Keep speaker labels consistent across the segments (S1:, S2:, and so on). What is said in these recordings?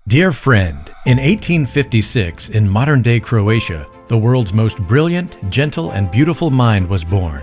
S1: Dear friend, in 1856, in modern-day Croatia, the world's most brilliant, gentle, and beautiful mind was born.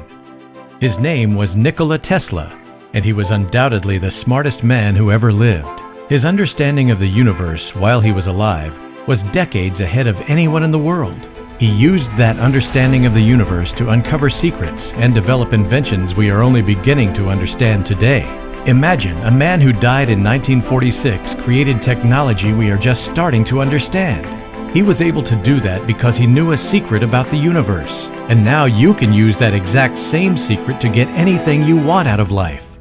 S1: His name was Nikola Tesla, and he was undoubtedly the smartest man who ever lived. His understanding of the universe while he was alive was decades ahead of anyone in the world. He used that understanding of the universe to uncover secrets and develop inventions we are only beginning to understand today. Imagine a man who died in 1946 created technology we are just starting to understand. He was able to do that because he knew a secret about the universe, and now you can use that exact same secret to get anything you want out of life.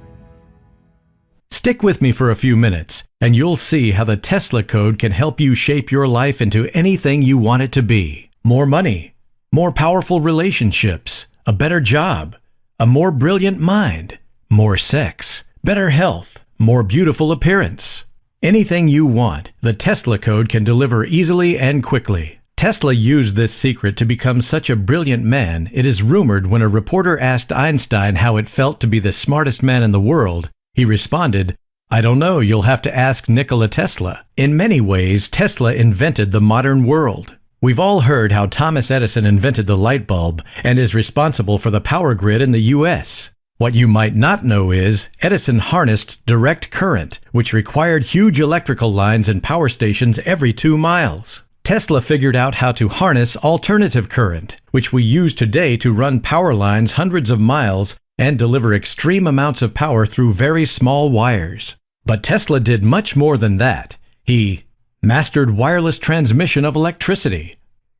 S1: Stick with me for a few minutes, and you'll see how the Tesla code can help you shape your life into anything you want it to be. More money, more powerful relationships, a better job, a more brilliant mind, more sex, better health, more beautiful appearance. Anything you want, the Tesla code can deliver easily and quickly. Tesla used this secret to become such a brilliant man, it is rumored when a reporter asked Einstein how it felt to be the smartest man in the world, he responded, "I don't know, you'll have to ask Nikola Tesla." In many ways, Tesla invented the modern world. We've all heard how Thomas Edison invented the light bulb and is responsible for the power grid in the US. What you might not know is, Edison harnessed direct current, which required huge electrical lines and power stations every 2 miles. Tesla figured out how to harness alternative current, which we use today to run power lines hundreds of miles and deliver extreme amounts of power through very small wires. But Tesla did much more than that. He mastered wireless transmission of electricity,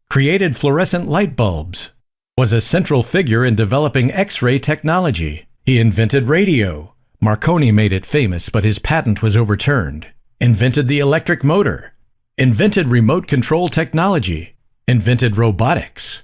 S1: created fluorescent light bulbs, was a central figure in developing X-ray technology. He invented radio. Marconi made it famous, but his patent was overturned. Invented the electric motor. Invented remote control technology. Invented robotics.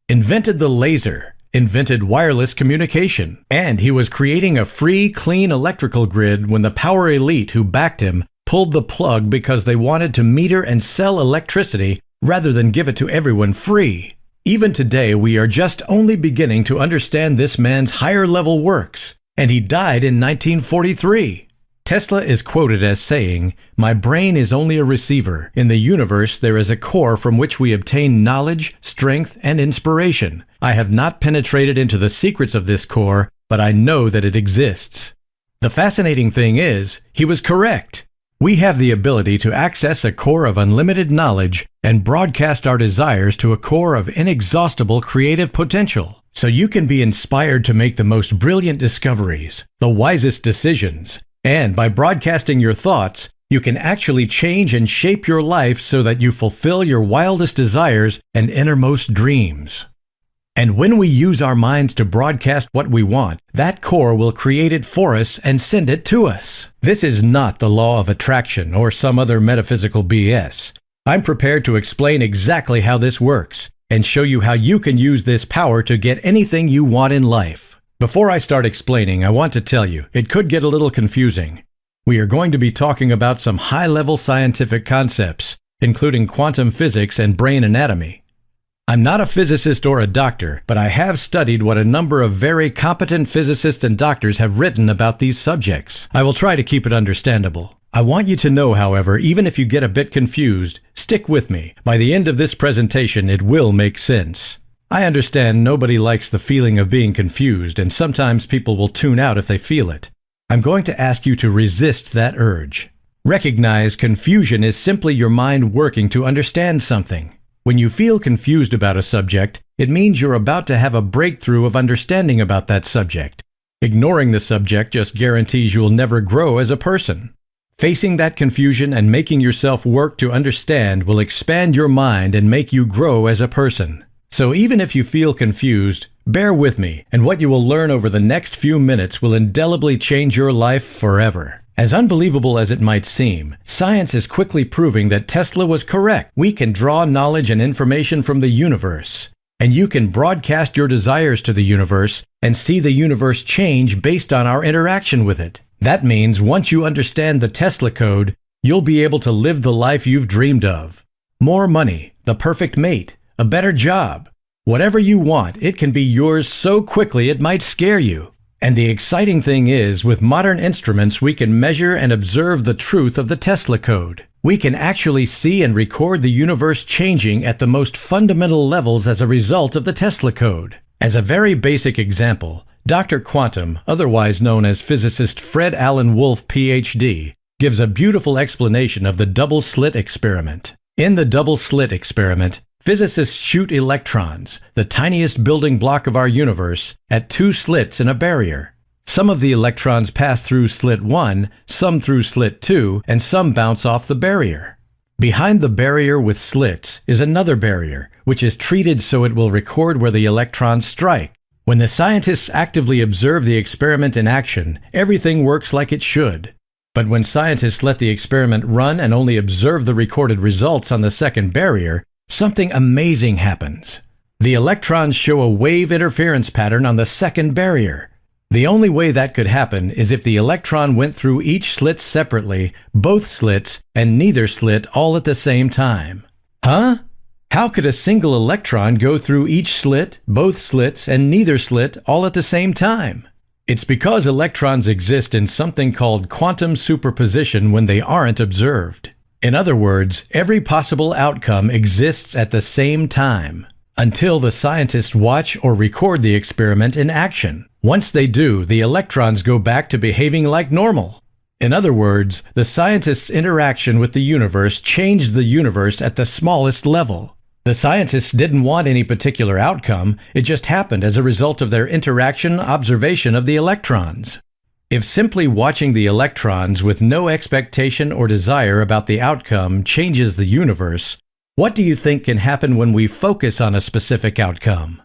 S1: Invented the laser. Invented wireless communication. And he was creating a free, clean electrical grid when the power elite who backed him pulled the plug because they wanted to meter and sell electricity rather than give it to everyone free. Even today, we are just only beginning to understand this man's higher-level works, and he died in 1943. Tesla is quoted as saying, "My brain is only a receiver. In the universe, there is a core from which we obtain knowledge, strength, and inspiration. I have not penetrated into the secrets of this core, but I know that it exists." The fascinating thing is, he was correct. We have the ability to access a core of unlimited knowledge and broadcast our desires to a core of inexhaustible creative potential. So you can be inspired to make the most brilliant discoveries, the wisest decisions, and by broadcasting your thoughts, you can actually change and shape your life so that you fulfill your wildest desires and innermost dreams. And when we use our minds to broadcast what we want, that core will create it for us and send it to us. This is not the law of attraction or some other metaphysical BS. I'm prepared to explain exactly how this works and show you how you can use this power to get anything you want in life. Before I start explaining, I want to tell you, it could get a little confusing. We are going to be talking about some high-level scientific concepts, including quantum physics and brain anatomy. I'm not a physicist or a doctor, but I have studied what a number of very competent physicists and doctors have written about these subjects. I will try to keep it understandable. I want you to know, however, even if you get a bit confused, stick with me. By the end of this presentation, it will make sense. I understand nobody likes the feeling of being confused, and sometimes people will tune out if they feel it. I'm going to ask you to resist that urge. Recognize confusion is simply your mind working to understand something. When you feel confused about a subject, it means you're about to have a breakthrough of understanding about that subject. Ignoring the subject just guarantees you'll never grow as a person. Facing that confusion and making yourself work to understand will expand your mind and make you grow as a person. So even if you feel confused, bear with me, and what you will learn over the next few minutes will indelibly change your life forever. As unbelievable as it might seem, science is quickly proving that Tesla was correct. We can draw knowledge and information from the universe, and you can broadcast your desires to the universe and see the universe change based on our interaction with it. That means once you understand the Tesla code, you'll be able to live the life you've dreamed of. More money, the perfect mate, a better job. Whatever you want, it can be yours so quickly it might scare you. And the exciting thing is, with modern instruments, we can measure and observe the truth of the Tesla code. We can actually see and record the universe changing at the most fundamental levels as a result of the Tesla code. As a very basic example, Dr. Quantum, otherwise known as physicist Fred Alan Wolf, Ph.D., gives a beautiful explanation of the double-slit experiment. In the double-slit experiment, physicists shoot electrons, the tiniest building block of our universe, at two slits in a barrier. Some of the electrons pass through slit 1, some through slit 2, and some bounce off the barrier. Behind the barrier with slits is another barrier, which is treated so it will record where the electrons strike. When the scientists actively observe the experiment in action, everything works like it should. But when scientists let the experiment run and only observe the recorded results on the second barrier, something amazing happens. The electrons show a wave interference pattern on the second barrier. The only way that could happen is if the electron went through each slit separately, both slits, and neither slit all at the same time. Huh? How could a single electron go through each slit, both slits, and neither slit all at the same time? It's because electrons exist in something called quantum superposition when they aren't observed. In other words, every possible outcome exists at the same time, until the scientists watch or record the experiment in action. Once they do, the electrons go back to behaving like normal. In other words, the scientists' interaction with the universe changed the universe at the smallest level. The scientists didn't want any particular outcome, it just happened as a result of their observation of the electrons. If simply watching the electrons with no expectation or desire about the outcome changes the universe, what do you think can happen when we focus on a specific outcome?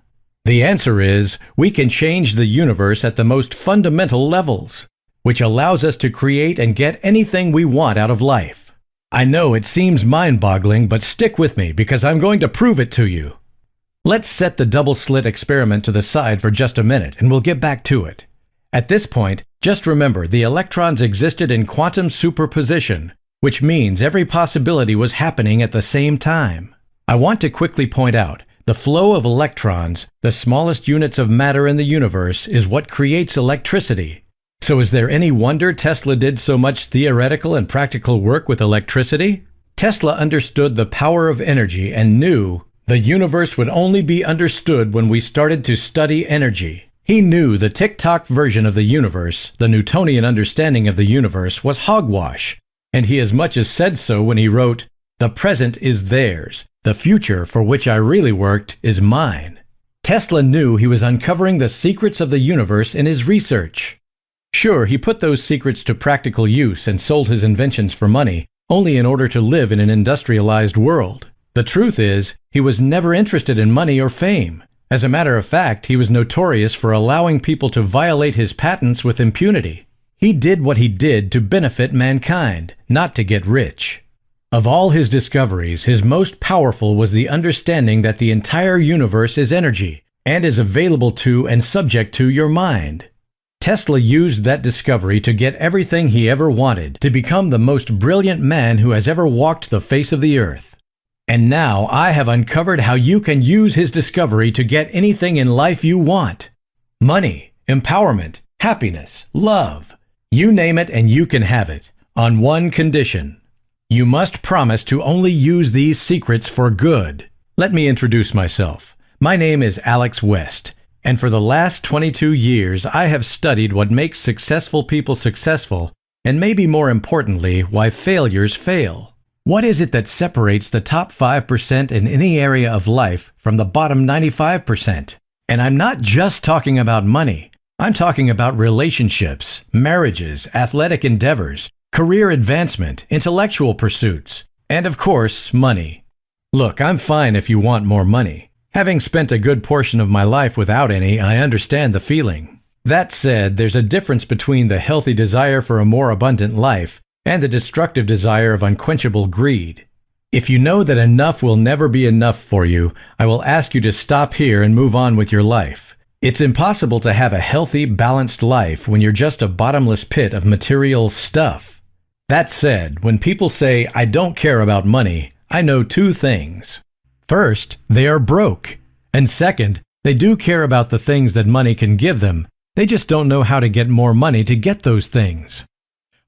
S1: The answer is, we can change the universe at the most fundamental levels, which allows us to create and get anything we want out of life. I know it seems mind-boggling, but stick with me because I'm going to prove it to you. Let's set the double-slit experiment to the side for just a minute and we'll get back to it. At this point, just remember the electrons existed in quantum superposition, which means every possibility was happening at the same time. I want to quickly point out, the flow of electrons, the smallest units of matter in the universe, is what creates electricity. So is there any wonder Tesla did so much theoretical and practical work with electricity? Tesla understood the power of energy and knew the universe would only be understood when we started to study energy. He knew the tick-tock version of the universe, the Newtonian understanding of the universe, was hogwash, and he as much as said so when he wrote, "The present is theirs. The future for which I really worked is mine." Tesla knew he was uncovering the secrets of the universe in his research. Sure, he put those secrets to practical use and sold his inventions for money, only in order to live in an industrialized world. The truth is, he was never interested in money or fame. As a matter of fact, he was notorious for allowing people to violate his patents with impunity. He did what he did to benefit mankind, not to get rich. Of all his discoveries, his most powerful was the understanding that the entire universe is energy, and is available to and subject to your mind. Tesla used that discovery to get everything he ever wanted, to become the most brilliant man who has ever walked the face of the earth. And now I have uncovered how you can use his discovery to get anything in life you want. Money, empowerment, happiness, love. You name it and you can have it, on one condition. You must promise to only use these secrets for good. Let me introduce myself. My name is Alex West. And for the last 22 years, I have studied what makes successful people successful, and maybe more importantly, why failures fail. What is it that separates the top 5% in any area of life from the bottom 95%? And I'm not just talking about money. I'm talking about relationships, marriages, athletic endeavors, career advancement, intellectual pursuits, and of course, money. Look, I'm fine if you want more money. Having spent a good portion of my life without any, I understand the feeling. That said, there's a difference between the healthy desire for a more abundant life and the destructive desire of unquenchable greed. If you know that enough will never be enough for you, I will ask you to stop here and move on with your life. It's impossible to have a healthy, balanced life when you're just a bottomless pit of material stuff. That said, when people say, "I don't care about money," I know two things. First, they are broke. And second, they do care about the things that money can give them. They just don't know how to get more money to get those things.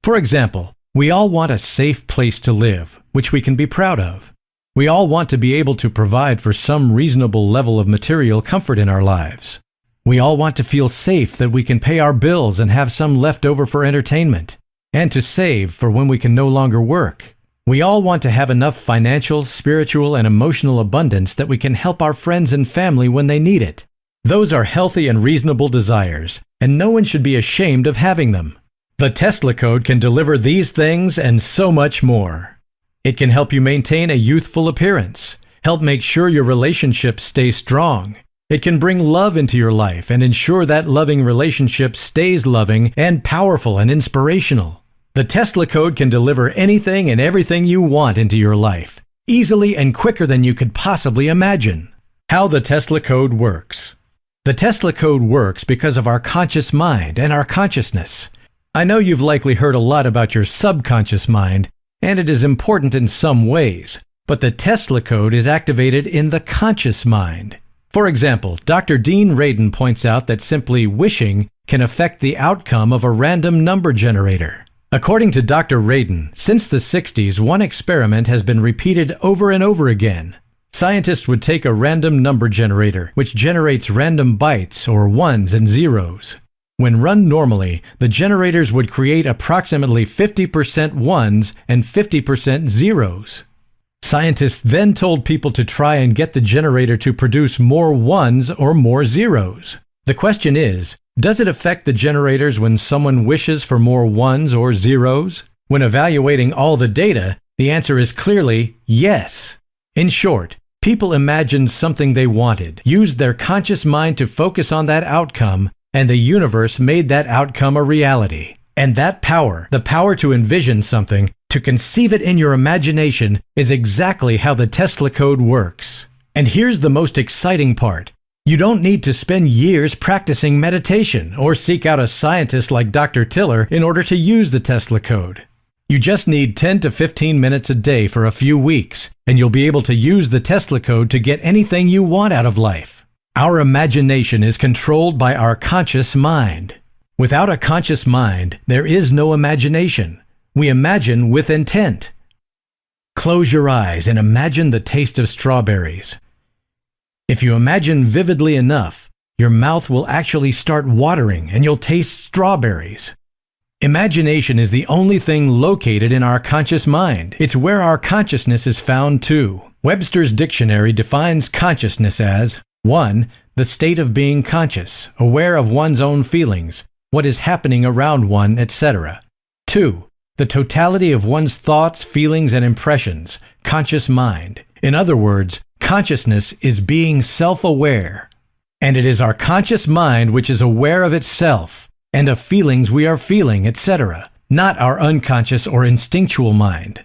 S1: For example, We all want a safe place to live, which we can be proud of. We all want to be able to provide for some reasonable level of material comfort in our lives. We all want to feel safe that we can pay our bills and have some left over for entertainment, and to save for when we can no longer work. We all want to have enough financial, spiritual, and emotional abundance that we can help our friends and family when they need it. Those are healthy and reasonable desires, and no one should be ashamed of having them. The Tesla Code can deliver these things and so much more. It can help you maintain a youthful appearance, help make sure your relationships stay strong. It can bring love into your life and ensure that loving relationship stays loving and powerful and inspirational. The Tesla Code can deliver anything and everything you want into your life, easily and quicker than you could possibly imagine. How the Tesla Code works. The Tesla Code works because of our conscious mind and our consciousness. I know you've likely heard a lot about your subconscious mind, and it is important in some ways, but the Tesla Code is activated in the conscious mind. For example, Dr. Dean Radin points out that simply wishing can affect the outcome of a random number generator. According to Dr. Radin, since the 60s, one experiment has been repeated over and over again. Scientists would take a random number generator, which generates random bytes or ones and zeros. When run normally, the generators would create approximately 50% ones and 50% zeros. Scientists then told people to try and get the generator to produce more ones or more zeros. The question is, does it affect the generators when someone wishes for more ones or zeros? When evaluating all the data, the answer is clearly yes. In short, people imagined something they wanted, used their conscious mind to focus on that outcome, and the universe made that outcome a reality. And that power, the power to envision something, to conceive it in your imagination, is exactly how the Tesla Code works. And here's the most exciting part. You don't need to spend years practicing meditation or seek out a scientist like Dr. Tiller in order to use the Tesla Code. You just need 10 to 15 minutes a day for a few weeks, and you'll be able to use the Tesla Code to get anything you want out of life. Our imagination is controlled by our conscious mind. Without a conscious mind, there is no imagination. We imagine with intent. Close your eyes and imagine the taste of strawberries. If you imagine vividly enough, your mouth will actually start watering and you'll taste strawberries. Imagination is the only thing located in our conscious mind. It's where our consciousness is found too. Webster's dictionary defines consciousness as 1. The state of being conscious, aware of one's own feelings, what is happening around one, etc. 2. The totality of one's thoughts, feelings, and impressions, conscious mind. In other words, consciousness is being self-aware. And it is our conscious mind which is aware of itself, and of feelings we are feeling, etc., not our unconscious or instinctual mind.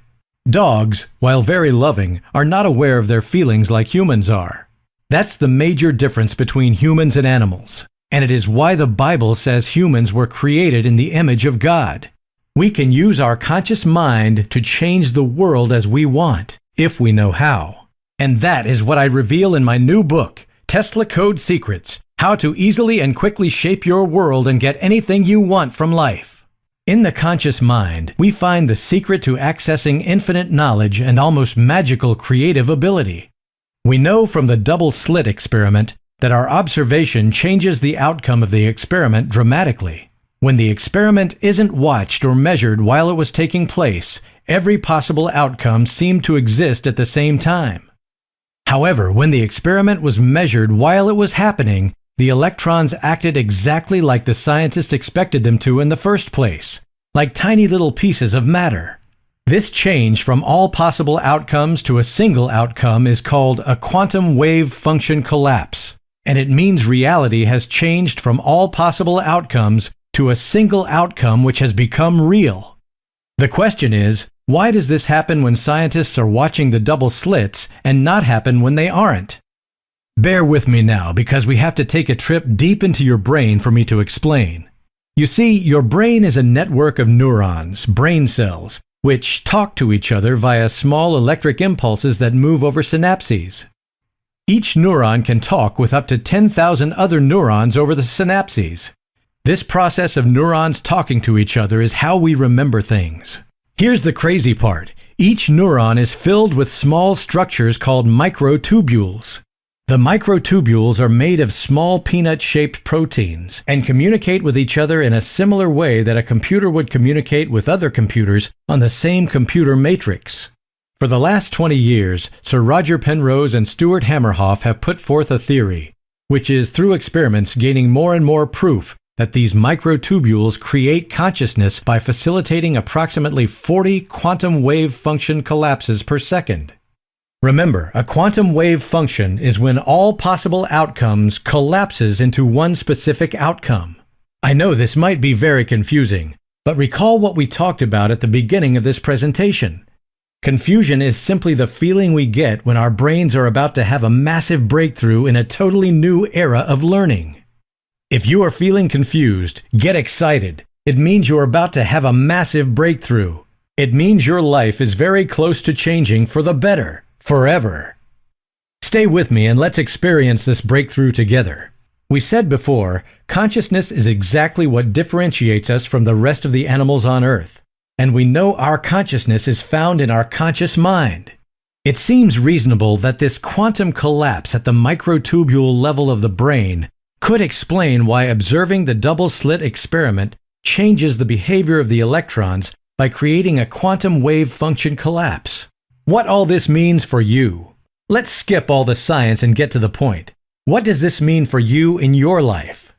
S1: Dogs, while very loving, are not aware of their feelings like humans are. That's the major difference between humans and animals, and it is why the Bible says humans were created in the image of God. We can use our conscious mind to change the world as we want, if we know how. And that is what I reveal in my new book, Tesla Code Secrets: How to Easily and Quickly Shape Your World and Get Anything You Want from Life. In the conscious mind, we find the secret to accessing infinite knowledge and almost magical creative ability. We know from the double slit experiment that our observation changes the outcome of the experiment dramatically. When the experiment isn't watched or measured while it was taking place, every possible outcome seemed to exist at the same time. However, when the experiment was measured while it was happening, the electrons acted exactly like the scientists expected them to in the first place, like tiny little pieces of matter. This change from all possible outcomes to a single outcome is called a quantum wave function collapse, and it means reality has changed from all possible outcomes to a single outcome which has become real. The question is, why does this happen when scientists are watching the double slits and not happen when they aren't? Bear with me now, because we have to take a trip deep into your brain for me to explain. You see, your brain is a network of neurons, brain cells, which talk to each other via small electric impulses that move over synapses. Each neuron can talk with up to 10,000 other neurons over the synapses. This process of neurons talking to each other is how we remember things. Here's the crazy part. Each neuron is filled with small structures called microtubules. The microtubules are made of small peanut-shaped proteins and communicate with each other in a similar way that a computer would communicate with other computers on the same computer matrix. For the last 20 years, Sir Roger Penrose and Stuart Hamerhoff have put forth a theory, which is, through experiments, gaining more and more proof that these microtubules create consciousness by facilitating approximately 40 quantum wave function collapses per second. Remember, a quantum wave function is when all possible outcomes collapses into one specific outcome. I know this might be very confusing, but recall what we talked about at the beginning of this presentation. Confusion is simply the feeling we get when our brains are about to have a massive breakthrough in a totally new era of learning. If you are feeling confused, get excited. It means you are about to have a massive breakthrough. It means your life is very close to changing for the better, forever. Stay with me and let's experience this breakthrough together. We said before, consciousness is exactly what differentiates us from the rest of the animals on Earth. And we know our consciousness is found in our conscious mind. It seems reasonable that this quantum collapse at the microtubule level of the brain could explain why observing the double-slit experiment changes the behavior of the electrons by creating a quantum wave function collapse. What all this means for you. Let's skip all the science and get to the point. What does this mean for you in your life?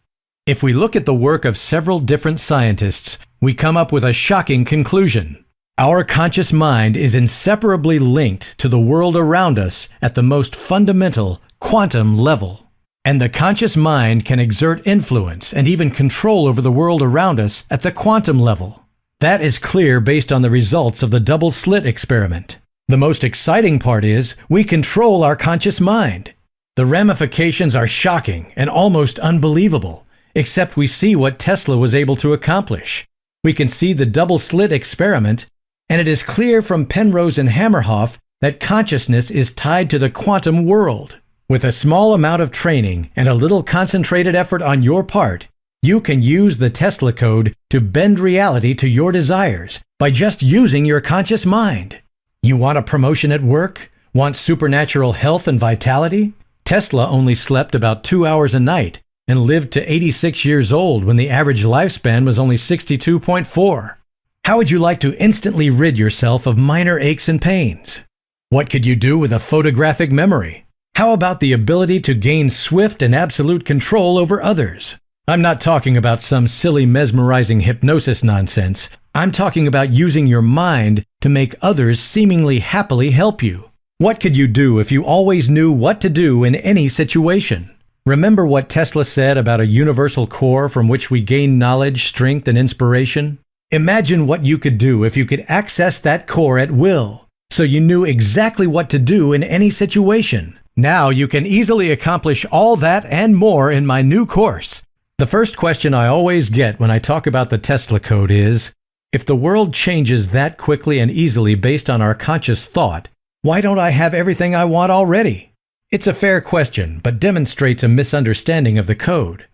S1: If we look at the work of several different scientists, we come up with a shocking conclusion. Our conscious mind is inseparably linked to the world around us at the most fundamental quantum level. And the conscious mind can exert influence and even control over the world around us at the quantum level. That is clear based on the results of the double-slit experiment. The most exciting part is we control our conscious mind. The ramifications are shocking and almost unbelievable, except we see what Tesla was able to accomplish. We can see the double-slit experiment, and it is clear from Penrose and Hamerhoff that consciousness is tied to the quantum world. With a small amount of training and a little concentrated effort on your part, you can use the Tesla code to bend reality to your desires by just using your conscious mind. You want a promotion at work? Want supernatural health and vitality? Tesla only slept about 2 hours a night and lived to 86 years old when the average lifespan was only 62.4. How would you like to instantly rid yourself of minor aches and pains? What could you do with a photographic memory? How about the ability to gain swift and absolute control over others? I'm not talking about some silly mesmerizing hypnosis nonsense. I'm talking about using your mind to make others seemingly happily help you. What could you do if you always knew what to do in any situation? Remember what Tesla said about a universal core from which we gain knowledge, strength, and inspiration? Imagine what you could do if you could access that core at will, so you knew exactly what to do in any situation. Now you can easily accomplish all that and more in my new course. The first question I always get when I talk about the Tesla code is, if the world changes that quickly and easily based on our conscious thought, why don't I have everything I want already? It's a fair question, but demonstrates a misunderstanding of the code.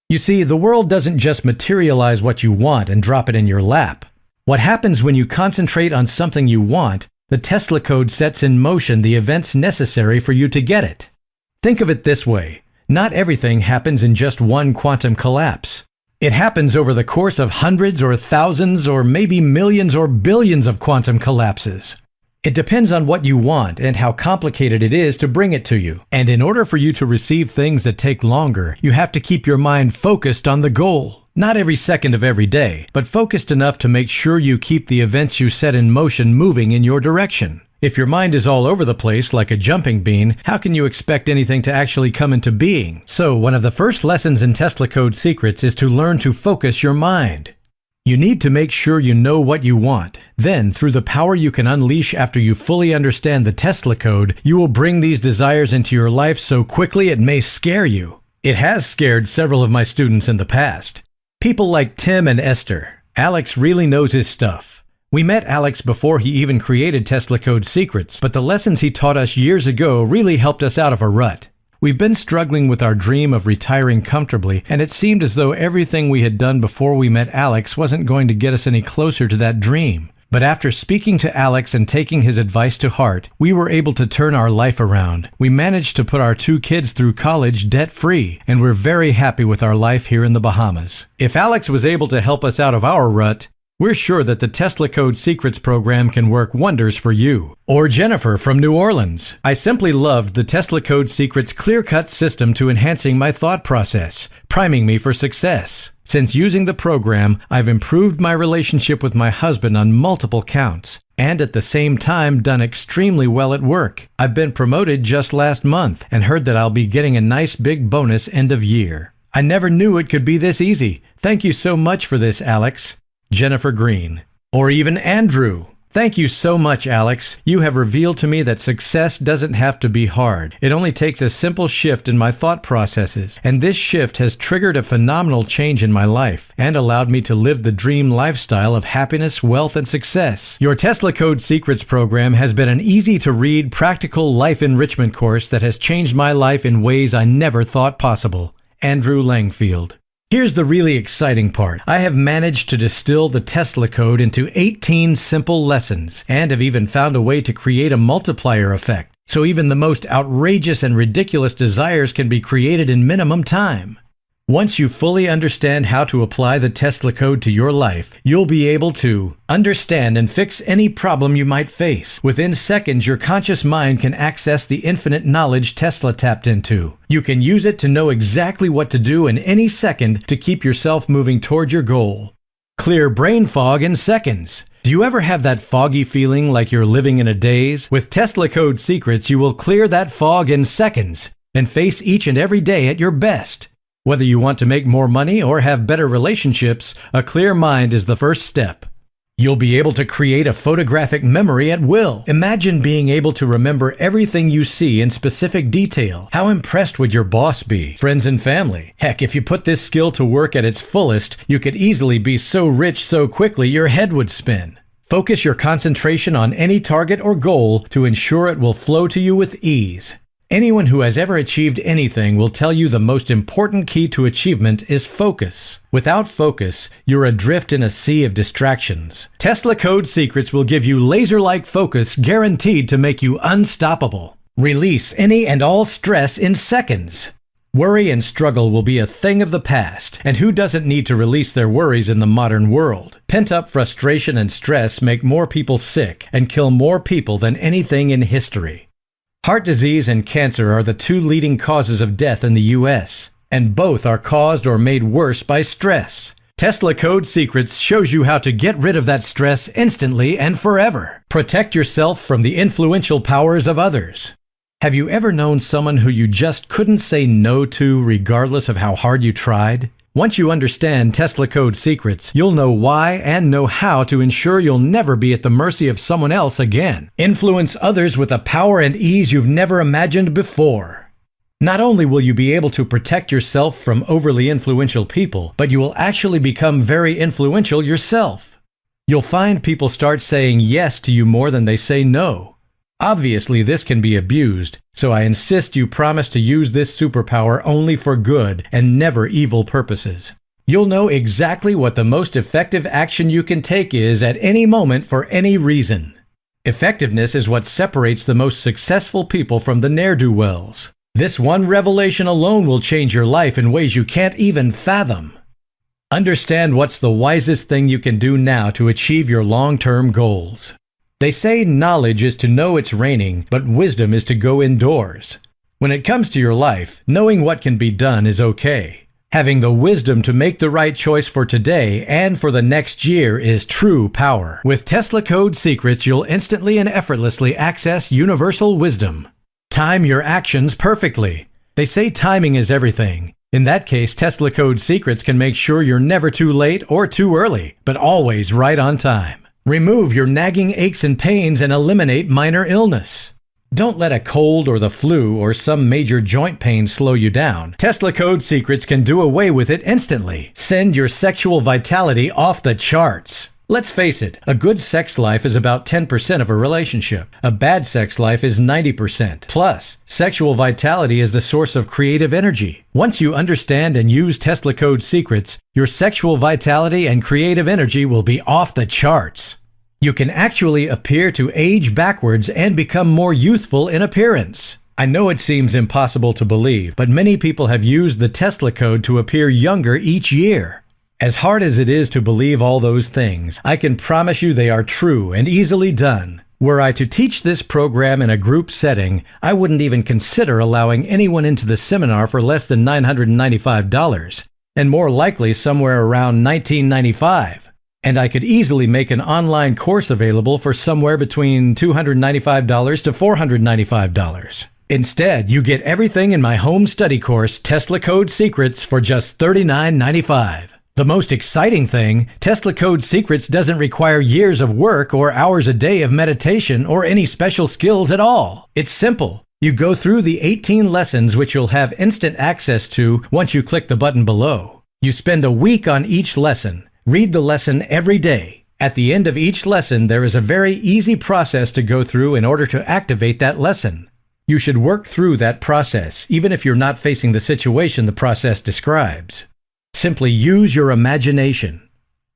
S1: You see, the world doesn't just materialize what you want and drop it in your lap. What happens when you concentrate on something you want, the Tesla code sets in motion the events necessary for you to get it. Think of it this way. Not everything happens in just one quantum collapse. It happens over the course of hundreds or thousands or maybe millions or billions of quantum collapses. It depends on what you want and how complicated it is to bring it to you. And in order for you to receive things that take longer, you have to keep your mind focused on the goal. Not every second of every day, but focused enough to make sure you keep the events you set in motion moving in your direction. If your mind is all over the place like a jumping bean, how can you expect anything to actually come into being? So, one of the first lessons in Tesla Code Secrets is to learn to focus your mind. You need to make sure you know what you want. Then, through the power you can unleash after you fully understand the Tesla code, you will bring these desires into your life so quickly it may scare you. It has scared several of my students in the past. People like Tim and Esther. Alex really knows his stuff. We met Alex before he even created Tesla Code Secrets, but the lessons he taught us years ago really helped us out of a rut. We've been struggling with our dream of retiring comfortably, and it seemed as though everything we had done before we met Alex wasn't going to get us any closer to that dream. But after speaking to Alex and taking his advice to heart, we were able to turn our life around. We managed to put our 2 kids through college debt-free, and we're very happy with our life here in the Bahamas. If Alex was able to help us out of our rut, we're sure that the Tesla Code Secrets program can work wonders for you. Or Jennifer from New Orleans. I simply loved the Tesla Code Secrets clear-cut system to enhancing my thought process, priming me for success. Since using the program, I've improved my relationship with my husband on multiple counts, and at the same time done extremely well at work. I've been promoted just last month and heard that I'll be getting a nice big bonus end of year. I never knew it could be this easy. Thank you so much for this, Alex. Jennifer Green. Or even Andrew. Thank you so much, Alex. You have revealed to me that success doesn't have to be hard. It only takes a simple shift in my thought processes, and this shift has triggered a phenomenal change in my life and allowed me to live the dream lifestyle of happiness, wealth, and success. Your Tesla Code Secrets program has been an easy-to-read, practical life enrichment course that has changed my life in ways I never thought possible. Andrew Langfield. Here's the really exciting part. I have managed to distill the Tesla Code into 18 simple lessons and have even found a way to create a multiplier effect, so even the most outrageous and ridiculous desires can be created in minimum time. Once you fully understand how to apply the Tesla Code to your life, you'll be able to understand and fix any problem you might face. Within seconds, your conscious mind can access the infinite knowledge Tesla tapped into. You can use it to know exactly what to do in any second to keep yourself moving toward your goal. Clear brain fog in seconds. Do you ever have that foggy feeling like you're living in a daze? With Tesla Code Secrets, you will clear that fog in seconds and face each and every day at your best. Whether you want to make more money or have better relationships, a clear mind is the first step. You'll be able to create a photographic memory at will. Imagine being able to remember everything you see in specific detail. How impressed would your boss be? Friends and family? Heck, if you put this skill to work at its fullest, you could easily be so rich so quickly your head would spin. Focus your concentration on any target or goal to ensure it will flow to you with ease. Anyone who has ever achieved anything will tell you the most important key to achievement is focus. Without focus, you're adrift in a sea of distractions. Tesla Code Secrets will give you laser-like focus guaranteed to make you unstoppable. Release any and all stress in seconds. Worry and struggle will be a thing of the past, and who doesn't need to release their worries in the modern world? Pent-up frustration and stress make more people sick and kill more people than anything in history. Heart disease and cancer are the 2 leading causes of death in the U.S., and both are caused or made worse by stress. Tesla Code Secrets shows you how to get rid of that stress instantly and forever. Protect yourself from the influential powers of others. Have you ever known someone who you just couldn't say no to regardless of how hard you tried? Once you understand Tesla Code Secrets, you'll know why and know how to ensure you'll never be at the mercy of someone else again. Influence others with a power and ease you've never imagined before. Not only will you be able to protect yourself from overly influential people, but you will actually become very influential yourself. You'll find people start saying yes to you more than they say no. Obviously, this can be abused, so I insist you promise to use this superpower only for good and never evil purposes. You'll know exactly what the most effective action you can take is at any moment for any reason. Effectiveness is what separates the most successful people from the ne'er-do-wells. This one revelation alone will change your life in ways you can't even fathom. Understand what's the wisest thing you can do now to achieve your long-term goals. They say knowledge is to know it's raining, but wisdom is to go indoors. When it comes to your life, knowing what can be done is okay. Having the wisdom to make the right choice for today and for the next year is true power. With Tesla Code Secrets, you'll instantly and effortlessly access universal wisdom. Time your actions perfectly. They say timing is everything. In that case, Tesla Code Secrets can make sure you're never too late or too early, but always right on time. Remove your nagging aches and pains and eliminate minor illness. Don't let a cold or the flu or some major joint pain slow you down. Tesla Code Secrets can do away with it instantly. Send your sexual vitality off the charts. Let's face it, a good sex life is about 10% of a relationship. A bad sex life is 90%. Plus, sexual vitality is the source of creative energy. Once you understand and use Tesla Code Secrets, your sexual vitality and creative energy will be off the charts. You can actually appear to age backwards and become more youthful in appearance. I know it seems impossible to believe, but many people have used the Tesla code to appear younger each year. As hard as it is to believe all those things, I can promise you they are true and easily done. Were I to teach this program in a group setting, I wouldn't even consider allowing anyone into the seminar for less than $995, and more likely somewhere around $1995. And I could easily make an online course available for somewhere between $295 to $495. Instead, you get everything in my home study course, Tesla Code Secrets, for just $39.95. The most exciting thing, Tesla Code Secrets doesn't require years of work or hours a day of meditation or any special skills at all. It's simple. You go through the 18 lessons which you'll have instant access to once you click the button below. You spend a week on each lesson. Read the lesson every day. At the end of each lesson, there is a very easy process to go through in order to activate that lesson. You should work through that process, even if you're not facing the situation the process describes. Simply use your imagination.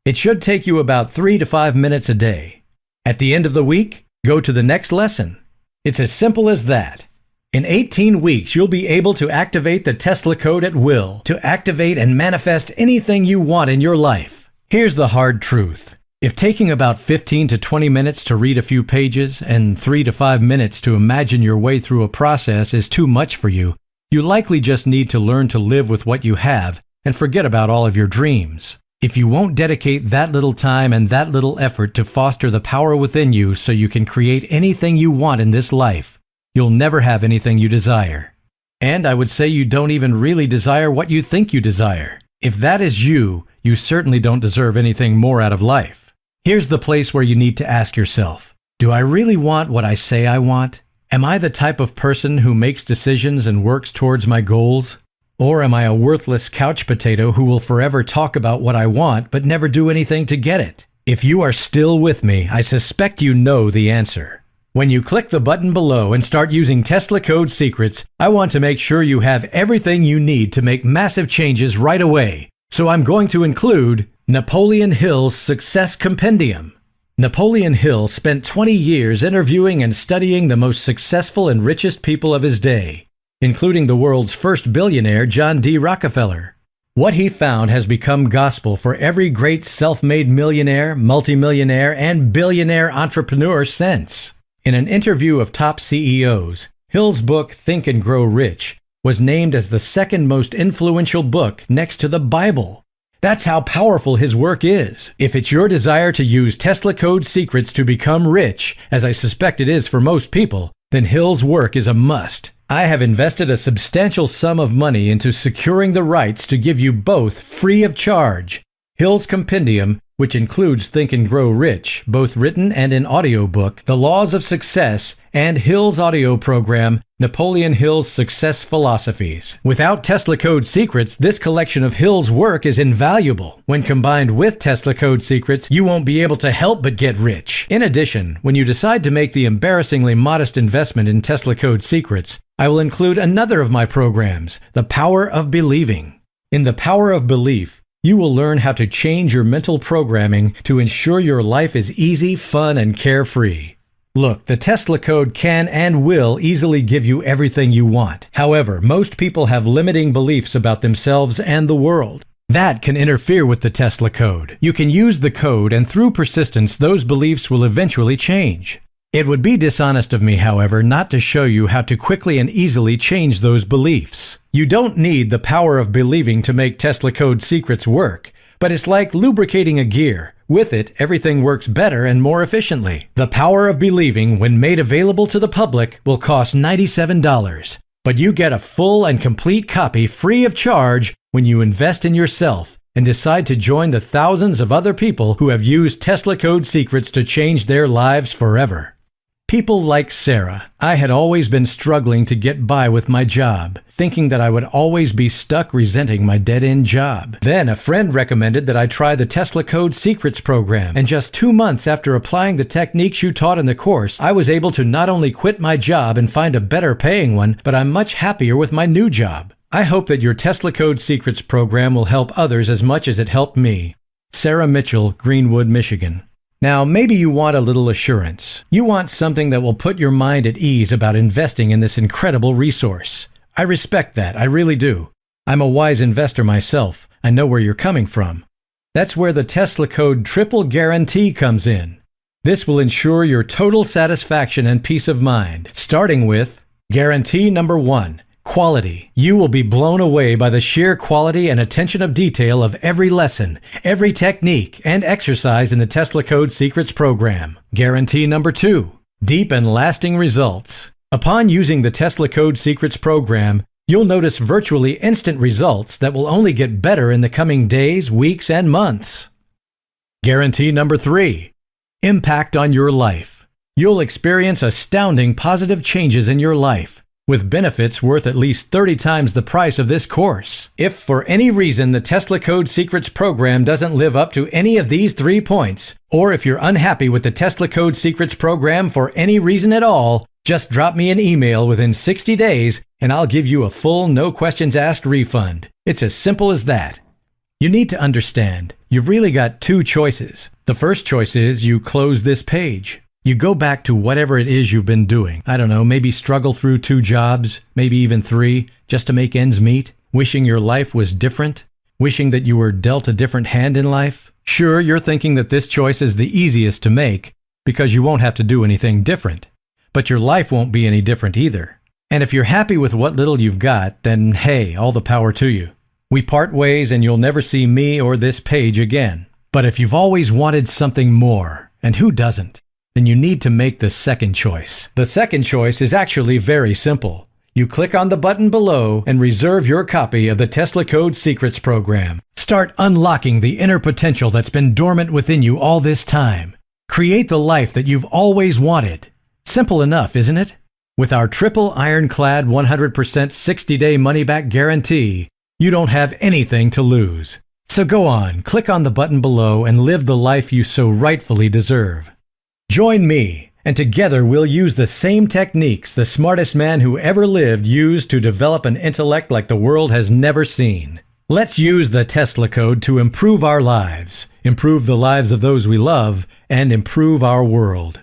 S1: It should take you about 3 to 5 minutes a day. At the end of the week, go to the next lesson. It's as simple as that. In 18 weeks, you'll be able to activate the Tesla code at will, to activate and manifest anything you want in your life. Here's the hard truth. If taking about 15 to 20 minutes to read a few pages and 3 to 5 minutes to imagine your way through a process is too much for you, you likely just need to learn to live with what you have and forget about all of your dreams. If you won't dedicate that little time and that little effort to foster the power within you so you can create anything you want in this life, you'll never have anything you desire. And I would say you don't even really desire what you think you desire. If that is you, you certainly don't deserve anything more out of life. Here's the place where you need to ask yourself, do I really want what I say I want? Am I the type of person who makes decisions and works towards my goals? Or am I a worthless couch potato who will forever talk about what I want but never do anything to get it? If you are still with me, I suspect you know the answer. When you click the button below and start using Tesla Code Secrets, I want to make sure you have everything you need to make massive changes right away. So I'm going to include Napoleon Hill's Success Compendium. Napoleon Hill spent 20 years interviewing and studying the most successful and richest people of his day, including the world's first billionaire, John D. Rockefeller. What he found has become gospel for every great self-made millionaire, multimillionaire, and billionaire entrepreneur since. In an interview of top CEOs, Hill's book, Think and Grow Rich, was named as the second most influential book next to the Bible. That's how powerful his work is. If it's your desire to use Tesla Code Secrets to become rich, as I suspect it is for most people, then Hill's work is a must. I have invested a substantial sum of money into securing the rights to give you both free of charge. Hill's Compendium, which includes Think and Grow Rich, both written and in audiobook, The Laws of Success, and Hill's audio program, Napoleon Hill's Success Philosophies. Without Tesla Code Secrets, this collection of Hill's work is invaluable. When combined with Tesla Code Secrets, you won't be able to help but get rich. In addition, when you decide to make the embarrassingly modest investment in Tesla Code Secrets, I will include another of my programs, The Power of Believing. In The Power of Belief, you will learn how to change your mental programming to ensure your life is easy, fun, and carefree. Look, the Tesla code can and will easily give you everything you want. However, most people have limiting beliefs about themselves and the world. That can interfere with the Tesla code. You can use the code, and through persistence, those beliefs will eventually change. It would be dishonest of me, however, not to show you how to quickly and easily change those beliefs. You don't need the power of believing to make Tesla Code Secrets work, but it's like lubricating a gear. With it, everything works better and more efficiently. The Power of Believing, when made available to the public, will cost $97, but you get a full and complete copy free of charge when you invest in yourself and decide to join the thousands of other people who have used Tesla Code Secrets to change their lives forever. People like Sarah. I had always been struggling to get by with my job, thinking that I would always be stuck resenting my dead-end job. Then a friend recommended that I try the Tesla Code Secrets program, and just 2 months after applying the techniques you taught in the course, I was able to not only quit my job and find a better paying one, but I'm much happier with my new job. I hope that your Tesla Code Secrets program will help others as much as it helped me. Sarah Mitchell, Greenwood, Michigan. Now, maybe you want a little assurance. You want something that will put your mind at ease about investing in this incredible resource. I respect that, I really do. I'm a wise investor myself. I know where you're coming from. That's where the Tesla code triple guarantee comes in. This will ensure your total satisfaction and peace of mind, starting with guarantee number 1, quality. You will be blown away by the sheer quality and attention of detail of every lesson, every technique, and exercise in the Tesla Code Secrets program. Guarantee number 2, deep and lasting results. Upon using the Tesla Code Secrets program, you'll notice virtually instant results that will only get better in the coming days, weeks, and months. Guarantee number 3, impact on your life. You'll experience astounding positive changes in your life, with benefits worth at least 30 times the price of this course. If for any reason the Tesla Code Secrets program doesn't live up to any of these 3 points, or if you're unhappy with the Tesla Code Secrets program for any reason at all, just drop me an email within 60 days and I'll give you a full, no questions asked refund. It's as simple as that. You need to understand, you've really got 2 choices. The first choice is you close this page. You go back to whatever it is you've been doing. I don't know, maybe struggle through 2 jobs, maybe even 3, just to make ends meet, wishing your life was different, wishing that you were dealt a different hand in life. Sure, you're thinking that this choice is the easiest to make because you won't have to do anything different. But your life won't be any different either. And if you're happy with what little you've got, then hey, all the power to you. We part ways and you'll never see me or this page again. But if you've always wanted something more, and who doesn't, then you need to make the second choice. The second choice is actually very simple. You click on the button below and reserve your copy of the Tesla Code Secrets program. Start unlocking the inner potential that's been dormant within you all this time. Create the life that you've always wanted. Simple enough, isn't it? With our triple ironclad 100% 60-day money-back guarantee, you don't have anything to lose. So go on, click on the button below and live the life you so rightfully deserve. Join me, and together we'll use the same techniques the smartest man who ever lived used to develop an intellect like the world has never seen. Let's use the Tesla code to improve our lives, improve the lives of those we love, and improve our world.